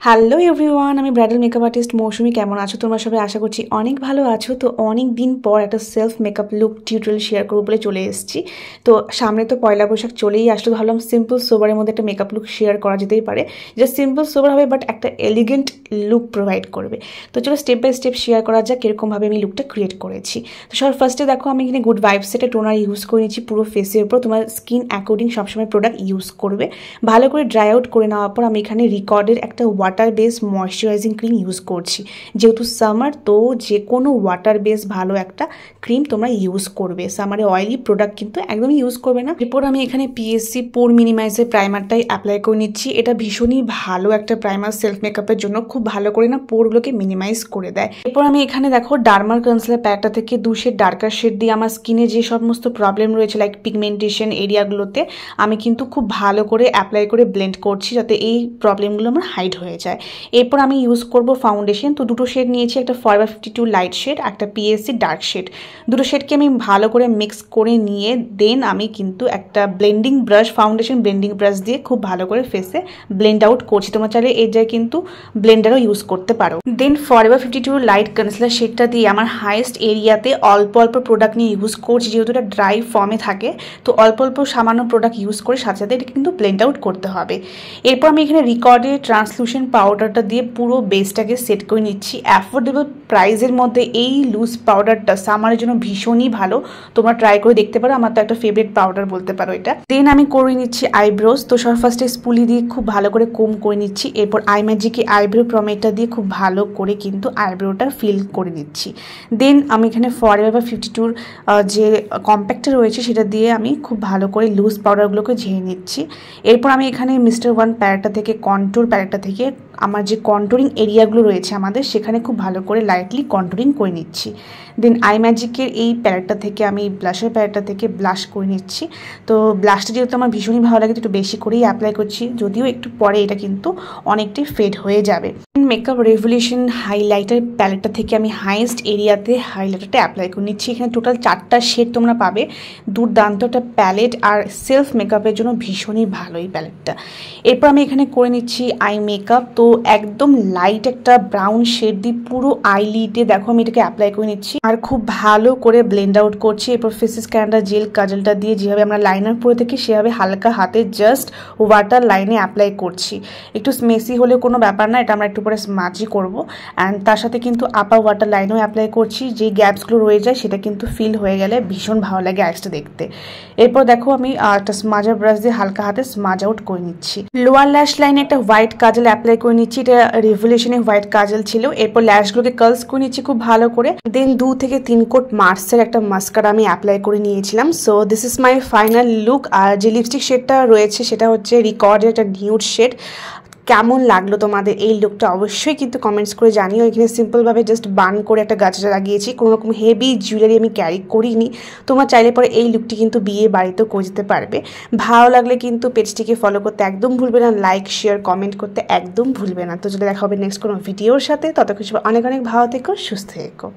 Hello everyone, আমি bridal makeup artist মৌসুমি। কেমন আছো তোমরা সবাই? আশা করছি অনেক ভালো আছো। তো অনেক দিন পর একটা self makeup look tutorial share করবো বলে চলে এসেছি। তো সামনে তো পয়লা বৈশাখ চলেই আসলো, ভাবলাম সিম্পল সোবারের মধ্যে একটা মেকআপ লুক শেয়ার করা যেতেই পারে, যেটা সিম্পল সোবার হবে বাট একটা এলিগেন্ট লুক প্রোভাইড করবে। তো চলো স্টেপ বাই স্টেপ শেয়ার করা যাক কীরকমভাবে আমি লুকটা ক্রিয়েট করেছি। তো সবার ফার্স্টে দেখো আমি এখানে গুড ভাইবস একটা টোনার ইউজ করে নিচ্ছি পুরো ফেসের উপর। তোমার স্কিন অ্যাকর্ডিং সবসময় প্রোডাক্ট ইউজ করবে। ভালো করে ড্রাই আউট করে নেওয়ার পর আমি এখানে রিকর্ডের একটা water base moisturising cream use করছি। যেহেতু সামার, তো যে কোনো ওয়াটার বেস ভালো একটা ক্রিম তোমরা ইউজ করবে। সামারে অয়েলি প্রোডাক্ট কিন্তু একদমই ইউজ করবে না। এরপর আমি এখানে পিএসসি পোর মিনিমাইজের প্রাইমারটাই অ্যাপ্লাই করে নিচ্ছি। এটা ভীষণই ভালো একটা প্রাইমার সেলফ মেকআপের জন্য, খুব ভালো করে না পোরগুলোকে মিনিমাইজ করে দেয়। এরপর আমি এখানে দেখো ডার্মার কনসিলার প্যাকটা থেকে 2 শেড ডার্কার শেড দিয়ে আমার স্কিনে যে সমস্ত প্রবলেম রয়েছে লাইক পিগমেন্টেশন এরিয়াগুলোতে আমি কিন্তু খুব ভালো করে অ্যাপ্লাই করে ব্লেন্ড করছি, যাতে এই প্রবলেমগুলো আমার হাইড হয়ে যায়। এরপর আমি ইউজ করব ফাউন্ডেশন। তো দুটো শেড নিয়েছি, একটা ফরএভার 52 লাইট শেড, একটা পিএসসি ডার্ক শেড। দুটো শেডকে আমি ভালো করে মিক্স করে নিয়ে দেন আমি কিন্তু একটা blending brush, foundation blending brush দিয়ে খুব ভালো করে ফেসে ব্লেন্ড আউট করছি। তোমার চাইলে এই জায়গায় কিন্তু ব্লেন্ডারও ইউজ করতে পারো। দেন ফরএভার 52 লাইট কনসিলার শেডটা দিয়ে আমার হাইয়েস্ট এরিয়াতে অল্প অল্প প্রোডাক্ট নিয়ে ইউজ করছি, যেহেতু এটা ড্রাই ফর্মে থাকে। তো অল্প অল্প সামান্য প্রোডাক্ট ইউজ করে সাথে সাথে এটা কিন্তু ব্লেন্ড আউট করতে হবে। এরপর আমি এখানে রিকর্ডের ট্রান্সলুশন পাউডারটা দিয়ে পুরো বেসটাকে সেট করে নিচ্ছি। অ্যাফোর্ডেবল প্রাইসের মধ্যে এই লুজ পাউডারটা সামারের জন্য ভীষণই ভালো, তোমরা ট্রাই করে দেখতে পারো। আমার তো একটা ফেভারিট পাউডার বলতে পারো এটা। দেন আমি করে নিচ্ছি আইব্রোজ। তো সবার ফার্স্টে স্পুলি দিয়ে খুব ভালো করে কোম করে নিচ্ছি। এরপর আই ম্যাজিকে আইব্রো প্রমেটটা দিয়ে খুব ভালো করে কিন্তু আইব্রোটা ফিল করে নিচ্ছি। দেন আমি এখানে ফরএভার 52 যে কম্প্যাক্টটা রয়েছে সেটা দিয়ে আমি খুব ভালো করে লুজ পাউডারগুলোকে ঝেড়ে নিচ্ছি। এরপর আমি এখানে মিস্টার ওয়ান প্যালেটটা থেকে, কন্ট্যুর প্যালেটটা থেকে আমার যে কন্ট্যুরিং এরিয়াগুলো রয়েছে আমাদের, সেখানে খুব ভালো করে লাইটলি কন্ট্যুরিং করে নিচ্ছি। দেন আই ম্যাজিকের এই প্যালেটটা থেকে আমি ব্লাশের প্যালেটটা থেকে ব্লাশ করে নিচ্ছি। তো ব্লাশটা যেহেতু আমার ভীষণই ভালো লাগে, একটু বেশি করেই অ্যাপ্লাই করছি, যদিও একটু পরে এটা কিন্তু অনেকটাই ফেড হয়ে যাবে। মেকআপ রেভলিউশন হাইলাইটার প্যালেটটা থেকে আমি হাইয়েস্ট এরিয়াতে হাইলাইটারটা অ্যাপ্লাই করে নিচ্ছি। এখানে টোটাল 4টা শেড তোমরা পাবে। দুর্দান্ত একটা প্যালেট, আর সেলফ মেকআপের জন্য ভীষণই ভালো এই প্যালেটটা। এরপর আমি এখানে করে নিচ্ছি আই মেকআপ। তো একদম লাইট একটা ব্রাউন শেড দিয়ে পুরো আইলিডে দেখো আমি এটাকে অ্যাপ্লাই করে নিচ্ছি আর খুব ভালো করে ব্লেন্ড আউট করছি। এরপর ফেসেস ক্যান্ডা জেল কাজলটা দিয়ে যেভাবে আমরা লাইনার পরে থাকি সেভাবে হালকা হাতে জাস্ট ওয়াটার লাইনে অ্যাপ্লাই করছি। একটু স্মেসি হলে কোনো ব্যাপার না, এটা আমরা একটু পরে স্মাজি করবো। অ্যান্ড তার সাথে কিন্তু আপার ওয়াটার লাইনেও অ্যাপ্লাই করছি। যে গ্যাপসগুলো রয়ে যায় সেটা কিন্তু ফিল হয়ে গেলে ভীষণ ভালো লাগে আইসটা দেখতে। এরপর দেখো আমি একটা স্মাজার ব্রাশ দিয়ে হালকা হাতে স্মাজ আউট করে নিচ্ছি। লোয়ার ল্যাশ লাইনে একটা হোয়াইট কাজল অ্যাপ্লাই করে নিচ্ছি। এটা রেভলিউশনের হোয়াইট কাজল ছিল। এরপর ল্যাশগুলোকে কার্লস করে নিচ্ছি খুব ভালো করে। দেন 2 থেকে 3 কোট মার্সের একটা মাস্কারা আমি অ্যাপ্লাই করে নিয়েছিলাম। So this is my final look. আর যে লিপস্টিক শেডটা রয়েছে সেটা হচ্ছে রিকর্ডের একটা নিউড শেড। কেমন লাগলো তোমাদের এই লুকটা অবশ্যই কিন্তু কমেন্টস করে জানিও। এখানে সিম্পলভাবে জাস্ট বান করে একটা গাছটা লাগিয়েছি, কোনো রকম হেভি জুয়েলারি আমি ক্যারি করিনি। তোমরা চাইলে পরে এই লুকটি কিন্তু বিয়ে বাড়িতেও করে যেতে পারবে। ভালো লাগলে কিন্তু পেজটিকে ফলো করতে একদম ভুলবে না, লাইক শেয়ার কমেন্ট করতে একদম ভুলবে না। তো যদি দেখা হবে নেক্সট কোনো ভিডিওর সাথে, ততক্ষণ অনেক অনেক ভালো থেকো, সুস্থ থেকো।